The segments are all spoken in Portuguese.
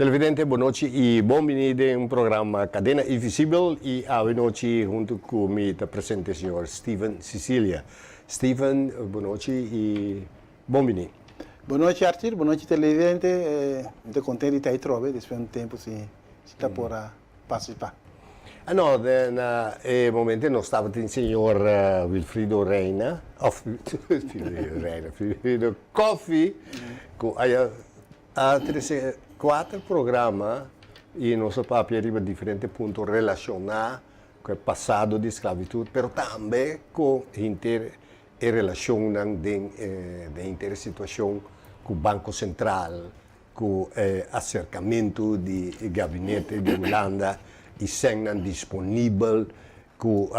Televidente, boa noite e bem-vindo a um programa Cadena Invisível e a noite junto comigo presente o senhor Steven Sicilia. Steven, boa noite e bem-vindo. Boa noite, Arthur. Boa noite, televidente. Muito contente de estar aí depois de um tempo se está por participar. No, nel momento non stava il signor Wilfrido Reina, Wilfrido Coffi, ha 4 programmi e nostro papel arriva a differenti punti relazionati con il passato di schiavitù, però anche con relazioni di intere situazioni con il Banco Centrale, con l'accercamento del gabinetto di Olanda, i segni disponibili con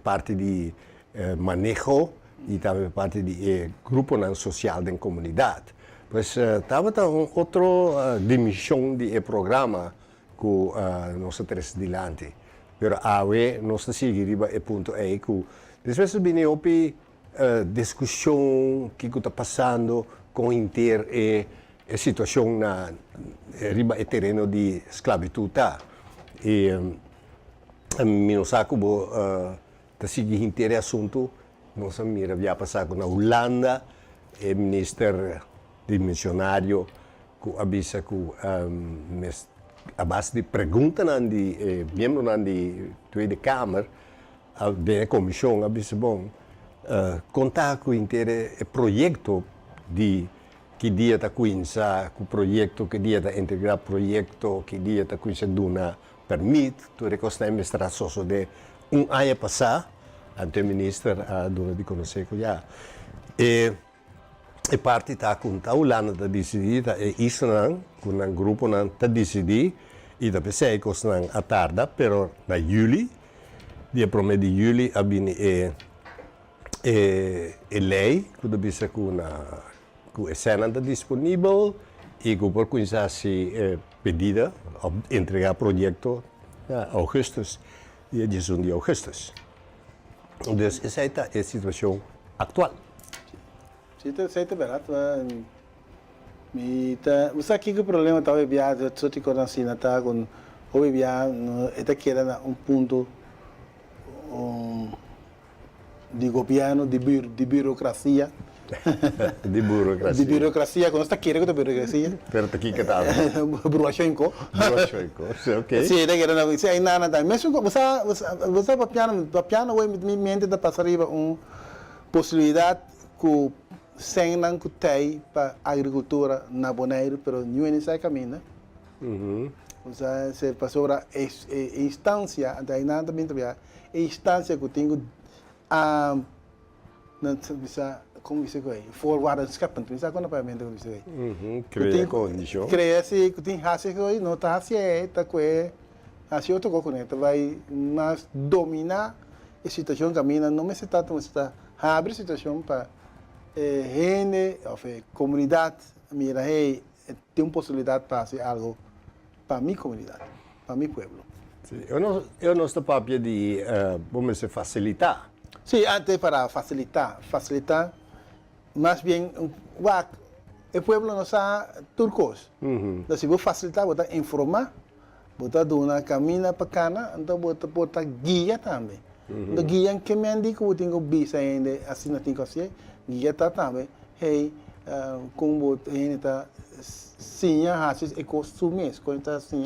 parte di manejo e anche parte di gruppo sociale della comunità. Pues estava outra dimensão de programa que nós temos dilante. Pero agora nós seguimos o ponto aí que depois vem op discussão que está passando com inter a situação na riba o terreno de esclavitud e nós acabo de seguir inter assunto nós mira via passar na Holanda o ministro dimensionário que avisa que a base de perguntas de membros da Tweede Kamer da comissão avisa bom contar com o projeto de que dia está coinça o projeto que dia está integrar projeto que dia está coinça duna permite tu recostare estar só de ano passado ante o ministro dona de conhecer que já e parte está com a Holanda está decidida e Israel com um grupo está decidido e da pensei que está a tarde, pero na juli dia 1 de juli a bine lei que deve ser com a cena está disponível e que por começar se pedida entregar projeto augustus dia 1 de augustus. Então essa é a situação atual. Sei barato, você aqui que o problema está viado, só te conheci na tá com o viado, está querendo ponto de governo, de burocracia. De burocracia. De burocracia, quando está querendo burocracia. Pero aqui que tá. Bruaxoinco. Ok. Sim, está querendo, se aí nada, mesmo você papiano, me mente da passariba possibilidade que senang que tem para a agricultura na Bonaire, pero não é nesse caminho, né? Se passou a instância, daí nada também a instância que eu tenho como isso é forward escapando, não sabe quando pagamento como isso é. Cria condição. Cria se que tem raça que não tá assim tá que assim outro coco né, vai mas dominar a situação caminha, não me se tá abre a situação para gente, comunidade, mira, hey, tem uma possibilidade para fazer algo para a minha comunidade, para o meu povo. Eu não estou para de, vamos dizer, facilitar. Sim, até para facilitar, mais bem, o povo não sabe turcos. Então, se vou facilitar, vou informar, vou dar uma caminha para cana, então vou dar guia também. Então, guia que me indica que eu tenho visa ainda, assim não tenho que fazer, guia também, hey, como a gente está, sim, é consumir, quando está assim,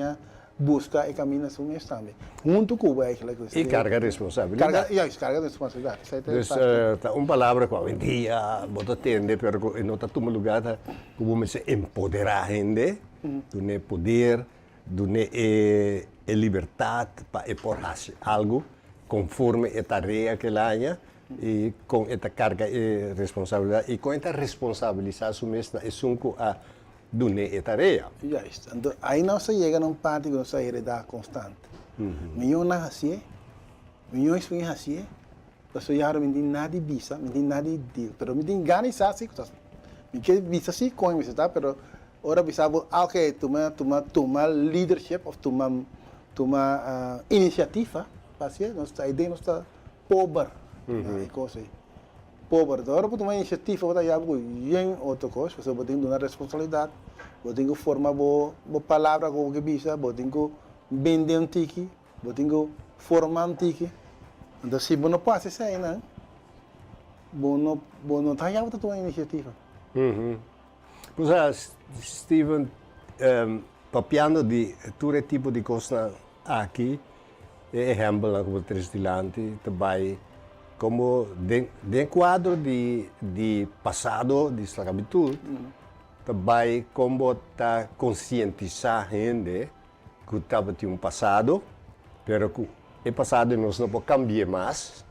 busca e caminha assim também. Junto com o aquela coisa. E carga de responsabilidade. Carga de responsabilidade. Então, uma palavra que hoje em dia, você entende, mas não está todo lugar, como se empoderar a gente, dar poder, dar liberdade para fazer algo conforme a tarefa que ela tenha e com esta carga de responsabilidade e com esta responsabilização mesmo é sunco a dune a tarefa. Já está. Então, aí não se chega num parte que não se hereda constante. Minha não é assim, minha é assim, você já não tem nada de visa, não tem nada de deal, mas me tem ganas de assim, me quer visa assim com isso, tá? Mas ora visa, ok, toma leadership, toma iniciativa, assim, nossa ideia não está pobre, coisa. Pobre, agora por tomar iniciativa, você já tem outra coisa, você tem uma responsabilidade. você tem que formar boa palavra com o que bisa, você tem que vender um tiki, você tem que formar um tiki. Então, se você não passa isso aí, não, você não está a tua iniciativa. Pois Steven, papiando de todo tipo de coisas aqui, exemplo, como Tristilante, também, como de quadro de passado, de esclavitud, também como está conscientizar a gente que estava um passado, pero que o passado nós não pode cambiar mais,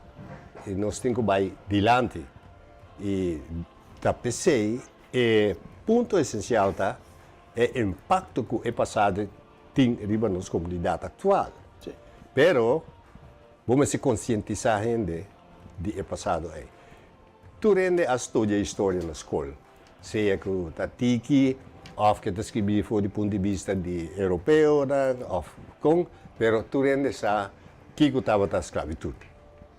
e nós temos que ir adiante. E tá pensei, o ponto essencial tá, é o impacto que o passado tem na nossa comunidade atual. Sim. Pero, vamos se conscientizar a gente do passado aí. Tu rende a história na escola. Seja que está tiki, ou que está escrito do ponto de vista de europeu, ou com, pero tu rende sa que estava a esclavitud.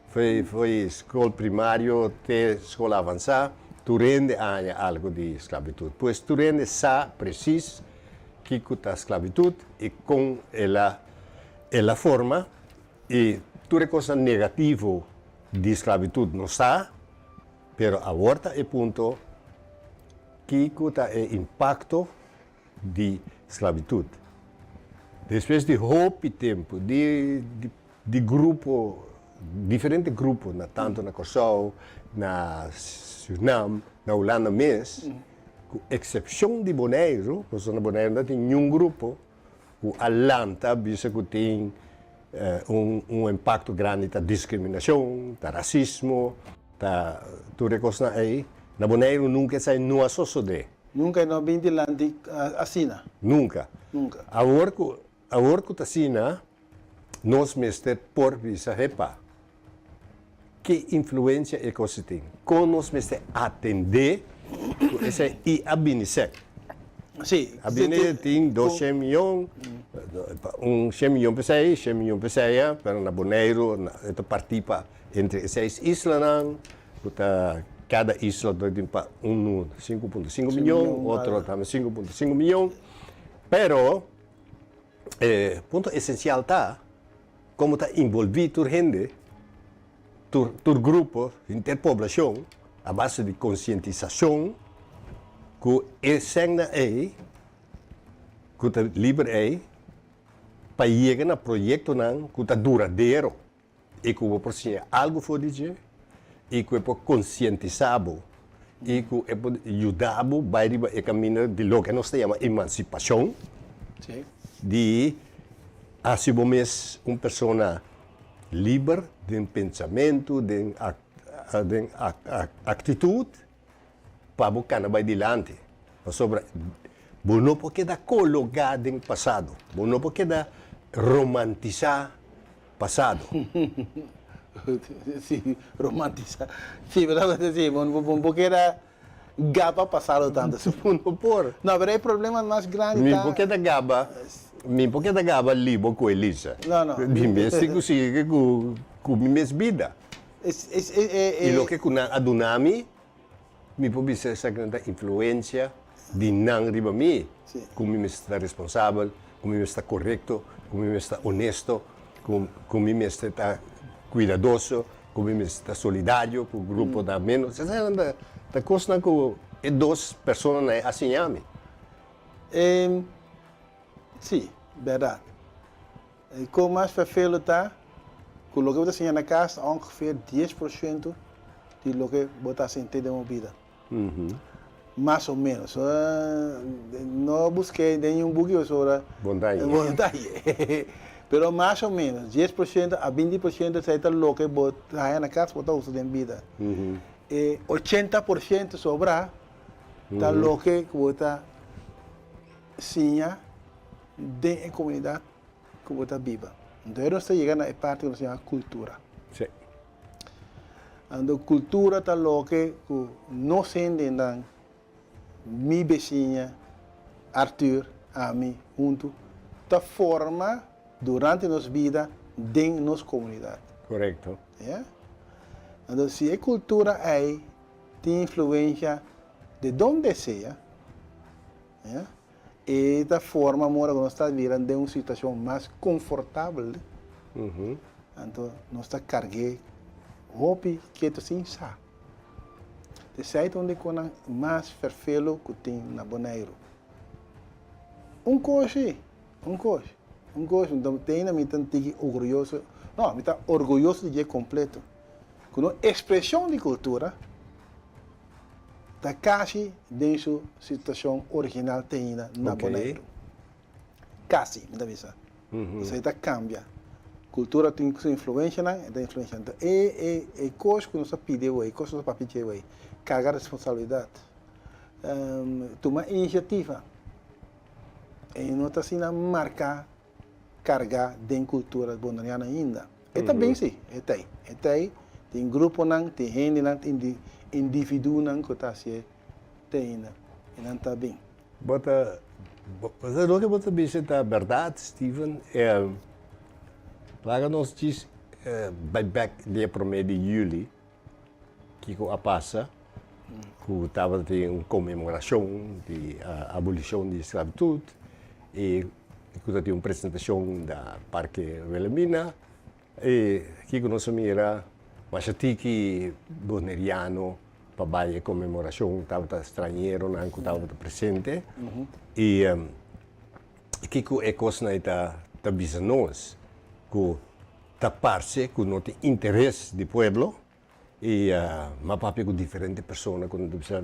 Foi escola primária até escola avançada, tu rende algo de esclavitud. Pois tu rende sa preciso que está a esclavitud e com ela forma e tudo coisa negativo de esclavitud não está, pero agora é ponto que está o impacto de esclavitud. Depois de roupa e tempo, de grupo, diferentes grupos, tanto na Kosovo, na Suriname, na Holanda mesmo, com exceção de Bonaire, porque na Bonaire não tem nenhum grupo, o Atlanta, visto que tem impacto grande da discriminação, da racismo, da tudo coisa aí. Na Bonaire nunca sai numa sociedade. Nunca não vim de lá assina. Nunca. Nunca. Agora que está assina, nós mesmos por visa repa. Que influência é que você tem? Como nós mesmos atender essa e a Binisec. Sim. A Binisec tem 200 milhões, 100 milhões para sair, 100 milhões para sair, para na Bonaire, esta participa entre 6 islas, cada isla tem um 5,5 milhões, outro também 5,5 milhões. Pero, o ponto essencial está, como está envolvido a gente, todo grupo, interpopulação, a base de conscientização, que é segna aí, que está livre aí, para chegar no projeto que está duradouro, e que vai produzir algo for dizer, e que pode conscientizar, e que pode ajudar a o caminho de lo que nós chamamos emancipação, Sim. de assim mesmo uma pessoa livre de pensamento, de atitude, para buscar na adiante. Sobre, não pode colocar no passado, não pode romantizar passado. Sim, romantizar. Sim, verdade, sim, porque era gaba passado tanto. Não por. Não, mas é problema mais grande. Porque da gaba, porque da gaba libo com Elisa. Não. Mi mestre que com minha vida. E o que com a Dunami, me pode ser essa grande influência de não riba mi, como me está responsável, como me está correto, como me está honesto, como me está cuidadoso, como me está solidário com o grupo da menos. Essa é a coisa que duas pessoas assim a mim. Sim, verdade. E como mais perfeito está, com o que você tem na casa, ongeveer 10% de lo que você sente de uma vida. Mais ou menos. Não busquei nenhum buquê sobre bondade. Pero mais ou menos, 10% a 20% é o que você tem na casa, você usa em vida. 80% sobra, está o que você sinha da comunidade que você vive. Então, nós estamos chegando a parte que se chama cultura. Sim. A cultura está o que nós entendemos, minha vizinha, Arthur, a mim, junto, está forma durante nossa vida dentro da nossa comunidade. Correto. Yeah? Então, se a cultura aí tem influência de onde seja, né? E da forma agora nós está virando de uma situação mais confortável. Então, nós está carregando roupa que tu sim sabe. De site onde com mais perfeito que tem na Bonaire. Coche, então tem na mitad orgulhoso, não, mitad orgulhoso de completo. Com uma expressão de cultura, da casi dentro situação original tem na Bonaire. Casi, me dá visa. Isso aí cambia. Cultura tem sua influência, da influência. Então, coisa que nós pedimos, coisa que nós pedimos, carregar responsabilidade, tomar iniciativa. E não está assim a marcar, carregar de cultura bonaiana ainda. E também sim, tem grupo não, tem gente não, tem indivíduo não que está assim, tem ainda, e não está bem. Bota, o que você disse é verdade, Steven. Lá nós diz, back dia 1 de julho, que a passa, que estava de uma comemoração de abolição da escravidão, e que tinha uma apresentação da Parque Wilhelmina, e que nós mira, mas que boneriano, para a comemoração, estava estrangeiro, não estava presente, e que é coisa que está avisando nós, que está parte, que não tem interesse do povo, e mas papi com diferentes pessoas, quando você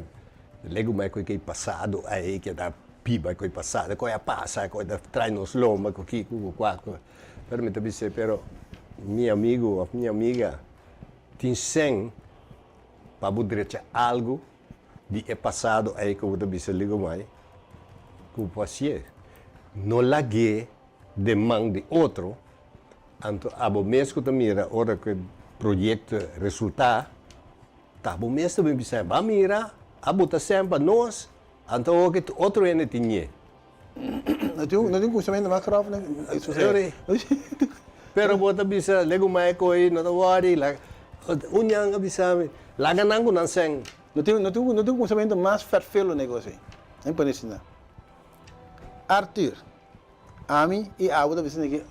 lego mais com o que é passado, aí que dá piba com o passado, com a passa, com a trai nos lomba, com aqui, com quatro. Permita dizer, pero minha amiga, tem sem para poder algo de passado aí que você bisa ligo mais, que pode não lage de mão de outro, então abo mesmo que mira hora que projeto resultar, tá bom mesmo bem bisa, ba mira, abo tá sempre nós, então o que outro ene tinha. Não tem conhecimento mais grave, né? Isso é. Pero bota bisa lego mai koi no tawari la unyang bisa la ganang ko nanseng. Não tem conhecimento mais perfeito no negócio. É impressionante. Arthur, a mim e a outra pessoa que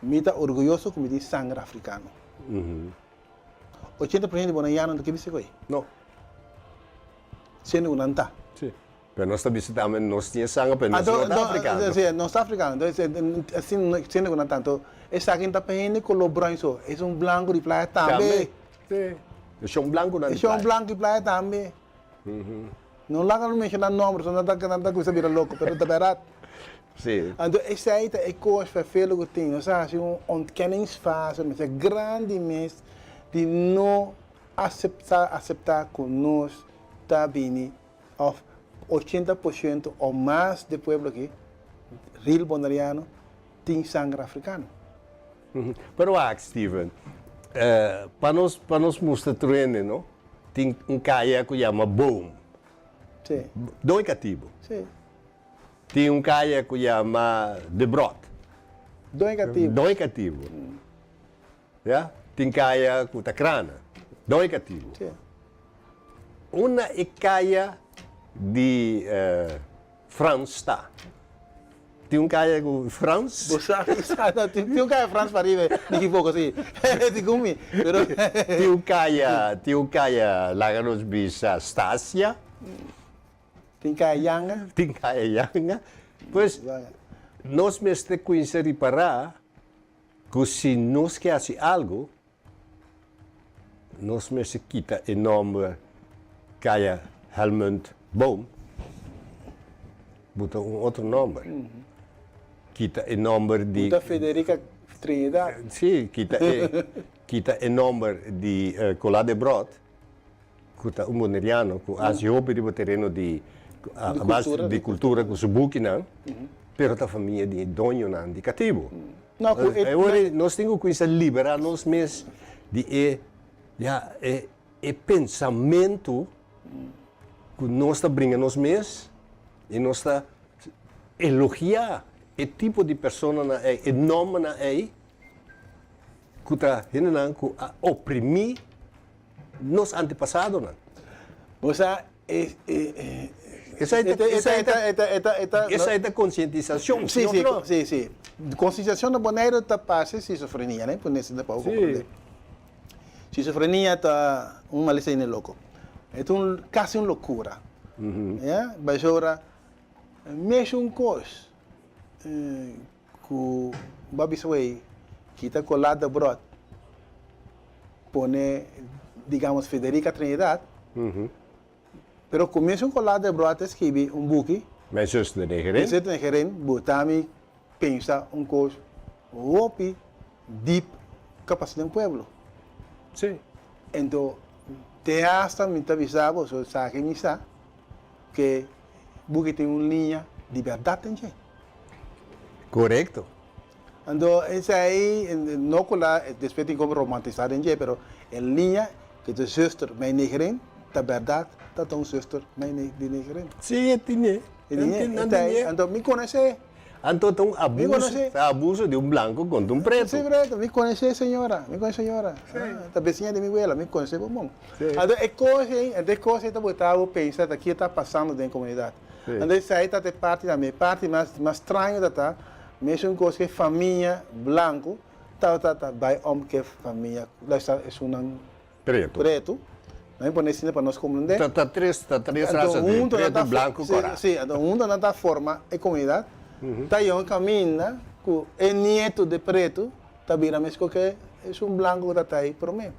me está orgulhoso como de sangue africano. 80% de bonaiano do que você conhece? Não. Sendo não está. Sim. Pero nós também estamos nós tinha sangue para nós não africano. Sim, não está africano. Então assim sendo não tanto. Essa aqui está pegando com o branco. É branco de praia também. Sim. É branco na. É branco de praia também. Não lá não menciona nome, só não está coisa vira louco, pero está barato. Sim. Então essa aí é coisa perfeita que tem. Nós achamos ontkenningsfase, mas é grande mês de não aceitar que nós está vindo 80% ou mais do povo aqui, rio bonaiano, tem sangue africano. Pero Steven, para nós mostrar treino, não? Tem caia que chama boom. Sim. Dois cativos. Sim. Tem caia que chama de brot. Dois cativos. Dois cativos. Yeah? Tem caia que tá crana. Dois cativos. Sim. Uma é caia de França. Tem caia com França. Você sabe, tem caia France para ir, de pouco assim. De comer. Tem caia lá nos bisa Stácia. Tem caia Yanga. Tem caia Yanga. Pois nós mesmo temos que reparar que se nós queremos algo, nós mesmo quita enorme caia Helmut Boom. Bota outro nome. Quita o nome de... Bota Federica Trinidad. Sim, quita o nome de Colá de Brot, que é um boneriano, que as roupas de terreno de cultura, que se buquinam, pero a família de dono não de cativo. Agora, nós temos que liberar nós mesmos de pensamento que nós está bringando nós mesmos e nós está elogiar o tipo de pessoa e nome aí que está oprimir nos antepassados. Você Essa é a conscientização. Sí. Conscientización de Bonaire está para esquizofrenia, né? Por nesse pouco compreender. Esquizofrenia está uma malicina louco. É quase uma loucura. Yeah? Mas agora, mesmo coisa que o Babisway, que está colado de brot, pone, digamos, Federica Trinidad, pero começam com lá de brot escrever book. Mijn zus de Negerin. Zit in Gerin, botami, pensa coisa, opi, deep, capacidade do pueblo. Sim. Então, te hasta me avisava, ou sabe me sabe, que book tem uma linha de verdade, gente. Correto. Então, isso aí, não colar, depois tem como romantizar, gente, mas em linha que tu zuster, mijn Negerin, da verdade, da tua zuster, mijn Negerin. Sim, eu tinha. Então, me conhece. Então, abuso de branco contra preto. Sim, preto. Me conhece, senhora. A vizinha de minha abuela, me conhece bom. Então, é coisa que eu estava pensando, aqui está passando dentro da comunidade. Então, isso aí está de parte da minha parte, mais estranho da mesmo coisa que família branco, vai que família, lá está, é preto. Não é assim para nós compreender. Está três raças de preto, branco, coral. Sim, então um da forma a comunidade. Está aí um caminho, que é nieto de preto, está vira mesmo que é branco que está aí para mim.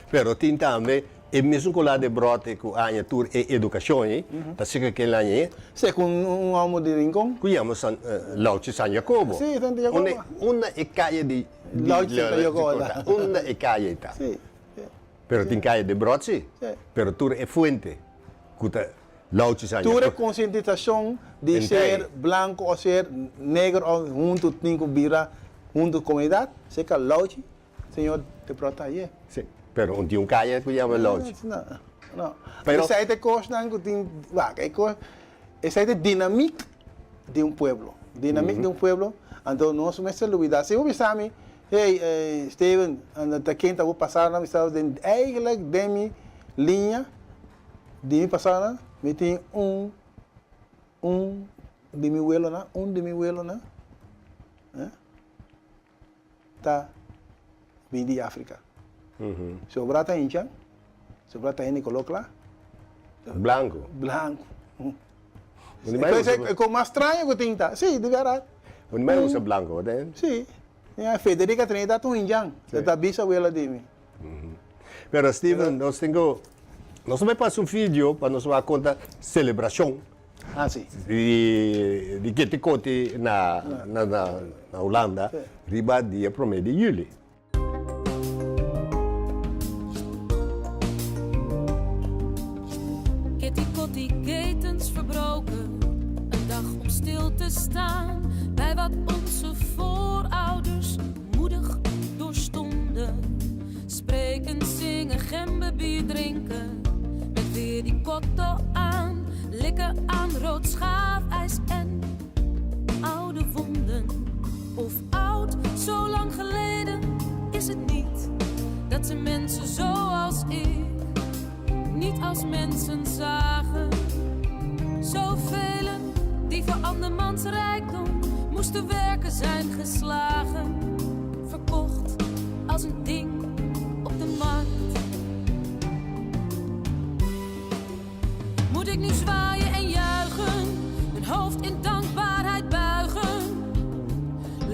Pero tem também, e mesmo com lá de brote, com a tour e educação, está cerca que lá é. Sim, com almo de rincón. Cuidamos Lauchi San Jacobo. Sim, San Jacobo. Uma é caia de Lauchi San Jacobo. Uma é caia está. Sim. Pero tem caia de brote, sim. Pero tour é fuente. Cuta Lauchi San Jacobo. Tour é conscientização de ser branco ou ser negro ou junto com vira junto com a comunidade. Sei que Lauchi, senhor te proteger. Sim. Pero onde caia cuidamos Lauchi. Não. Pero essa é a coisa que tem, essa é a dinâmica de pueblo. Dinâmica de pueblo. Então nós não se olvidar. Se eu pensar hey, Steven, até quem está passando na missão, eigenlijk de minha linha, de minha passada, me tem de meu abuelo, né? Tá vindo de África. Sobra tá Incha, sobra tá Nicolocla. Branco. É como mais estranho que tem, tá? Sim, de verdade. Onde mais usa branco, né? Sim. A Federica Trinidad é um indiano, da bisabuela de mim. Pero Steven, nós vamos passar vídeo para nós contar celebração. Sim. De que te conte na Holanda, riba dia 1 de juli. Die ketens verbroken, een dag om stil te staan bij wat onze voorouders moedig doorstonden. Spreken, zingen, gemben, bier drinken, met weer die kotto aan, likken aan rood schaafijs en oude wonden. Of oud, zo lang geleden is het niet, dat ze mensen zoals ik niet als mensen zagen. Zoveel die voor andermans rijkdom moesten werken zijn geslagen. Verkocht als een ding op de markt. Moet ik nu zwaaien en juichen, mijn hoofd in dankbaarheid buigen?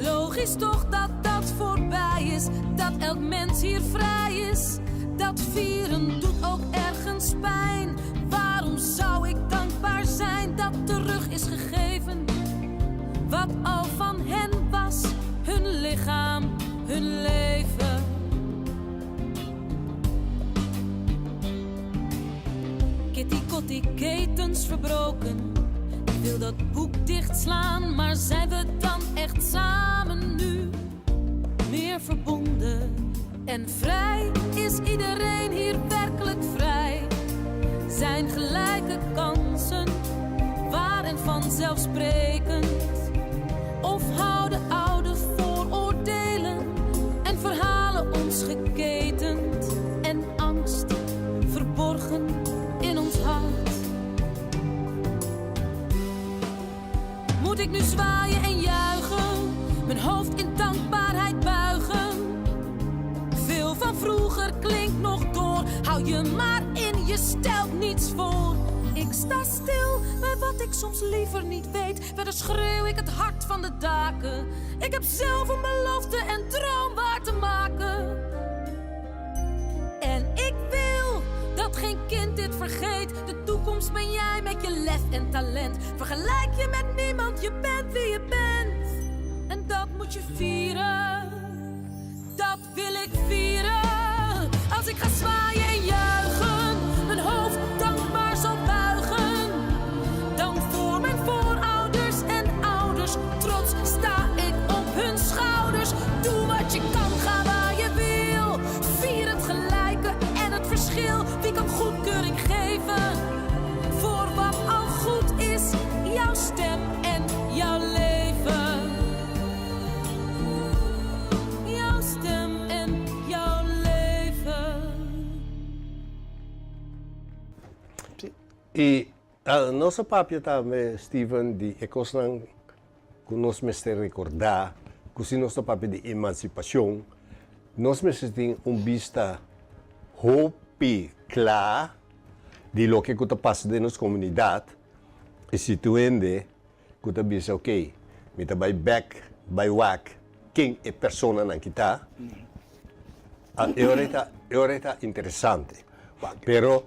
Logisch toch dat dat voorbij is, dat elk mens hier vrij is. Dat vieren doet ook ergens pijn. Waarom zou ik dankbaar zijn dat terug is gegeven? Wat al van hen was, hun lichaam, hun leven. Kitty Kotti, ketens verbroken. Ik wil dat boek dichtslaan, maar zijn we dan echt samen nu? Meer verbonden. En vrij is iedereen hier werkelijk vrij. Zijn gelijke kansen waar en vanzelfsprekend? Of houden oude vooroordelen en verhalen ons geketend? En angst verborgen in ons hart? je maar in, je stelt niets voor. Ik sta stil bij wat ik soms liever niet weet. Verder schreeuw ik het hart van de daken. Ik heb zelf een belofte en droom waar te maken. En ik wil dat geen kind dit vergeet. De toekomst ben jij met je lef en talent. Vergelijk je met niemand, je bent wie je bent. En dat moet je vieren. Dat wil ik vieren. Als ik ga zwaaien en juichen, mijn hoofd dankbaar zal buigen. Dan voor mijn voorouders en ouders. Trots sta ik op hun schouders. Doe wat je kan, ga waar je wil. Vier het gelijke en het verschil. Wie kan goedkeuring geven voor wat al goed is? Jouw stem en jouw leven. Jouw stem en jouw leven. E nosso papo também, Steven, de ecosnan, que nós mestre recordar, que se nosso papo de emancipação, nós mestre tem vista hope clar de lo que está passando na nossa comunidade, e se tu ende, que tu bisa ok, me tá by back, by whack, quem é persona na kita, é hora interessante, pero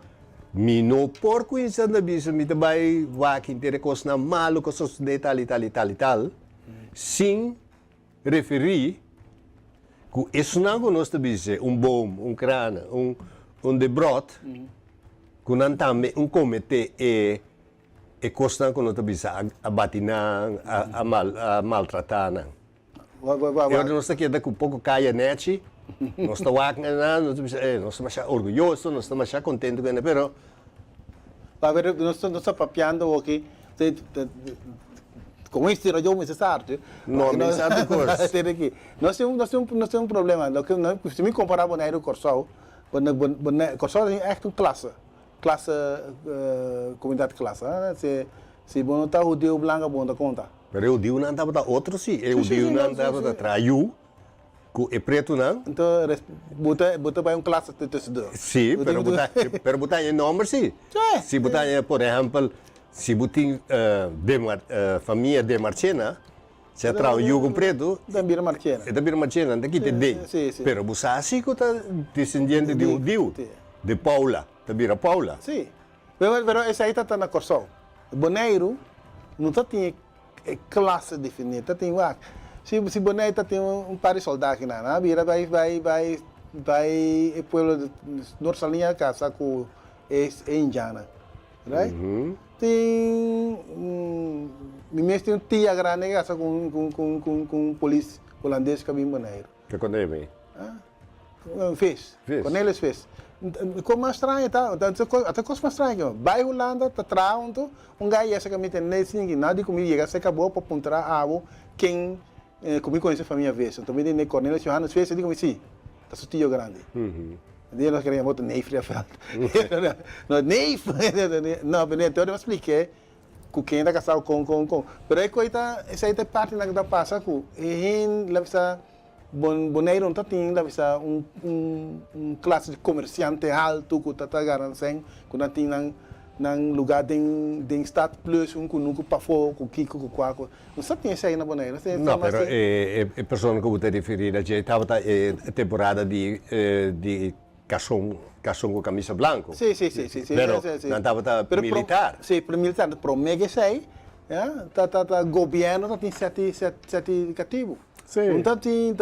mi no por coincidência da bisa me tá by whack inteira coisa malo que só de tal, sem referir que isso não conosco bisa bom, crana, debrot, que não também comitê e coisa que nós bisa a batinar, a maltratar. Eu não sei que é um pouco caia net, nós estamos nós estamos orgulhosos, nós estamos contentes com ele, pero nós estamos papiando aqui, como isso era eu necessário. Não, necessário coisa. Nós temos um problema, se me comparar com o Corsol, Corsol é echt classe, comunidade classe. Se você está o Deus branco, bom da conta. Pero eu digo não estava outro sim, eu digo não estava traiu, que é preto não. Então, bota para classe de tecedor. Sim, pero botar em nome sim. Se botar, por exemplo, se botar família de Marchena, se traiu com preto, da Bira Marchena. É da Bira Marchena, daqui te dei. Pero você assim que está descendente de Dio, de Paula, da Bira Paula. Sim, pero essa aí está na Corsol. Boneiro não está tinha classe definida, tem lá. Se Boneiro tem par de soldados aqui na Bira, vai o povo de nossa linha casa com é indiana, right? Tem mesmo tem tia grande casa com polícia holandês que vem Boneiro. Que quando é bem? Fez. Cornelis fez. Como estranho, tá? Até coisa estranha. Vai Holanda, tá traundo, gajo essa que me tem nesse ninguém, nada de comigo, chega, se acabou para apontar a água, quem comigo conhece a família vez. Então, me tem Cornelis Johannes fez, eu digo, sim, tá seu tio grande. Daí nós queríamos botar Neif na frente. Não, Neif! Não, então eu expliquei que quem está casado com. Mas aí, coisa, essa aí é parte da passa, que é Boneiro não tem classe de comerciante alto que está garantindo que não tem num lugar de Estado Plus que nunca passou com Kiko com Quaco não sabe tem isso aí na Boneiro não mas a pessoa que você referir a gente estava a temporada de cação com camisa branca sim não estava militar sim para militar para mega sei tá governo tem sete cativo então tem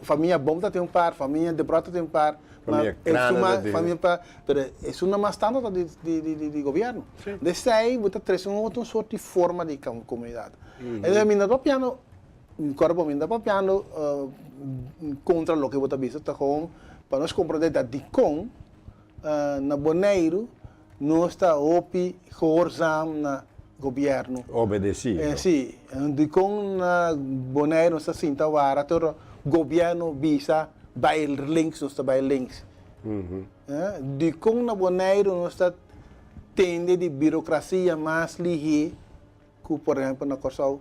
família bomba tem par, família de brota tem par, família par, mas é uma mais standard de governo. Desse aí, você traz outra sorte de forma de comunidade. Então, a minha piano, corpo minha piano contra o que você vê, tá com para nós compreender da dicom na Boneiro, nós está opi horzam na governo. Obedecido. Sì, di con Bonaire sta sinta wara toro governo bisa by links non sta by links. Di con na Bonaire non sta tende di burocracia mais lihi que por exemplo na Corsol.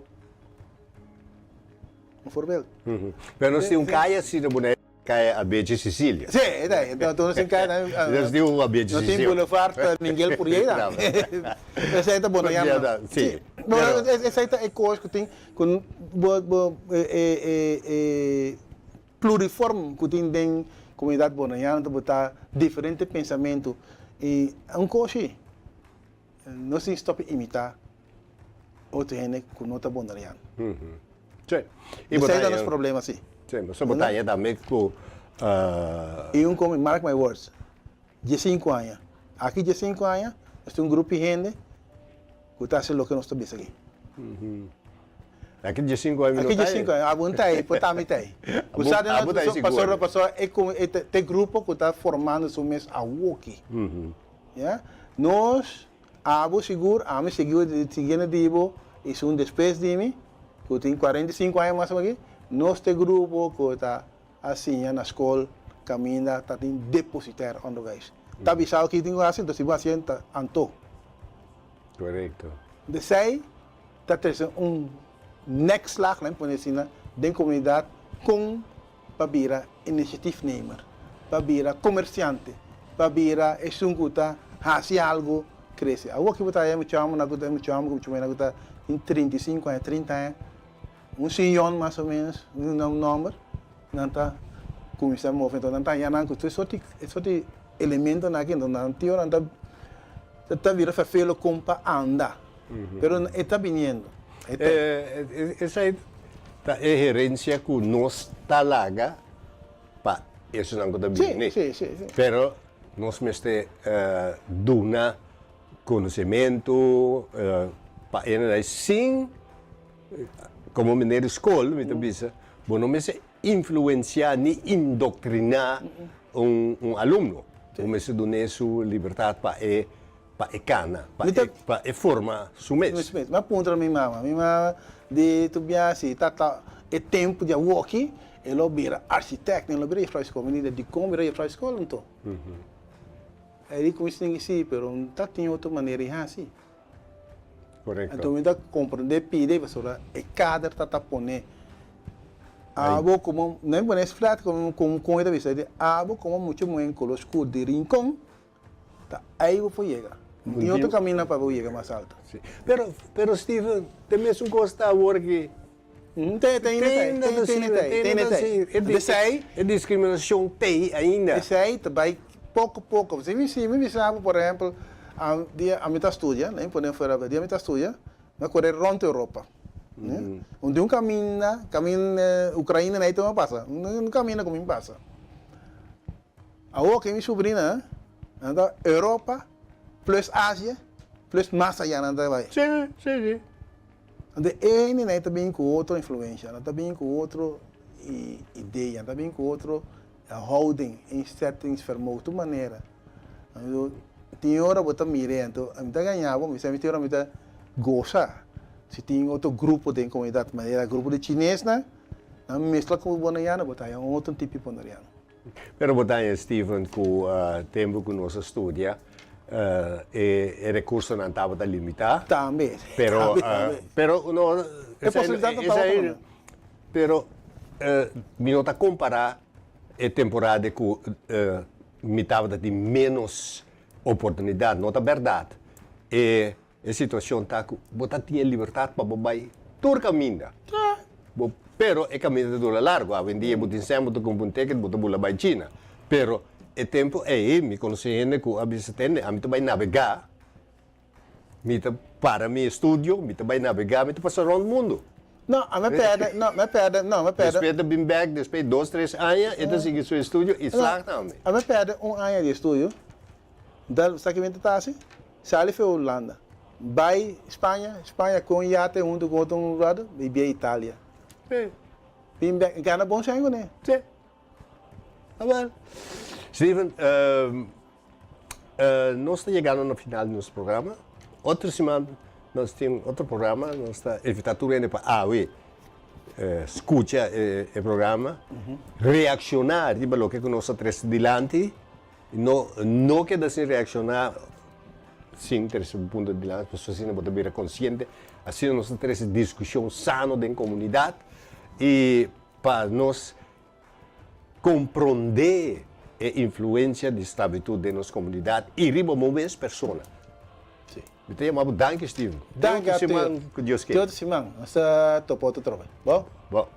Um voorbeeld. Pero nós temos caia assim na Bonaire kaya Abeche Sicília. Sim, então não se cai, né? Eles têm um Abeche Não tem Sicília. boulevard para ninguém por aí, não. Essa aí tá bom, não é? Sim. Essa aí é coisa que tem com pluriforme que tem dentro comunidade bonaiana, então botar diferente pensamento e um coisa não se stop imitar outra gente que não está bonaiana. Sim. Isso aí dá nos problemas, sim. Sim, mas só botar aí também com E um como, mark my words, de 5 anos. Aqui de 5 anos, nós temos um grupo de gente que está fazendo o que nós estamos aqui. Aqui de 5 anos. Aqui de 5 anos, a bunta aí, pode estar aí. O sabe na pessoa tem grupo que está formando o mês a aqui. Nós, seguro, seguindo dibo, isso um despesa de mim, que tem 45 anos mais ou menos aqui. Nós temos grupo que está assim na escola, caminha, está em depositar onderwijs. Está avisado que tem assim, então se você está anto. Correto. De zij, dat is een nekslag, dentro da comunidade, com para iniciatiefnemer, para comerciante, para esunguta, fazer algo, crescer. Agora que você me chama, em 35 anos, 30 anos, um senhor mais ou menos, um número, não está começando a mover, então não está yanando, esse elemento aqui, não está virando fefelo como para andar. Pero está vindo. Essa é a herência que nós talaga para isso não está bem. Sim. Pero nós mestre duna conhecimento para ele sim como mineiro escola, me tabisa, bom não mestre influenciar nem indoctrinar aluno, o mestre duna sua liberdade para cana, para formar su mês. Mas ponto minha mama de tu biasi é tempo de walk, ele vira arquiteto, ele vira para a escola, de como vira para a escola então. Aí com isso ninguém se, pero não tá tem outra maneira assim. Correto. Então ainda compreender pide pessoa é cada tá poner abo como nem poner flat como ainda vista abo como muito muito com os cor de rincón, tá aí vou chegar. E outro caminho para chegar mais alto. Sim. Pero Steven, tem mesmo gosta agora que tem discriminação tem ainda. Isso aí vai pouco a pouco. Você me sabe, por exemplo, a minha estudia, nem podemos falar a minha estudia, mas correr rond a Europa. Onde um caminho Ucrânia nem então passa, um caminho como passa. Agora que minha sobrinha anda Europa plus Ásia plus mais allá anda vai. Sim. Ande ele nem também com outra influência, também com outra ideia, também com outro holding em certas formas, de maneira. Tem hora botar mire, então a gente ganhava, mas a gente hora a goza. Se tem outro grupo de comunidade, mas era grupo de chinês, né? A mescla com o bonaiano, botar um outro tipo de bonaiano. Pero botar Steven com tempo que nós estudia, e recurso não estava limitado. Também. Pero não. É possibilidade não estava. Pero me nota comparar a temporada que me estava de menos oportunidade, não é verdade. E a situação está que você tinha liberdade para botar todo caminho. Pero o caminho dura largo. Hoje em dia, você sempre com um ticket, você vai para a China. Pero o tempo é me conhece gente que a gente vai navegar, para meu estúdio, me vai navegar, me passar o mundo. Não, me perde. Depois de bem back, depois de 2, 3 anos, então sigue seu estúdio e slag também. Me perde ano de estúdio, sabe que está assim? Sai para a Holanda, vai Espanha com iate junto com outro lado, e vai Itália. Bem back, ganha bom sangue, né? Sim. Tá bom. Steven, nós estamos chegando no final do nosso programa. Outra semana, nós temos outro programa, nós estamos invitando para escutar o programa, reaccionar para o que nós estamos adiante, não queda sem reaccionar, sim, ter esse ponto de lança, pessoas assim, para ser consciente, assim nós temos essa discussão sana da comunidade e para nós compreender a influência de esclavitud de nossa comunidade e remover as pessoas. Sim. Então, eu danke, Steve. Danke a Simão, te. que Deus Todo queira. Simão, essa topo outro trabalho. Bom? Bom.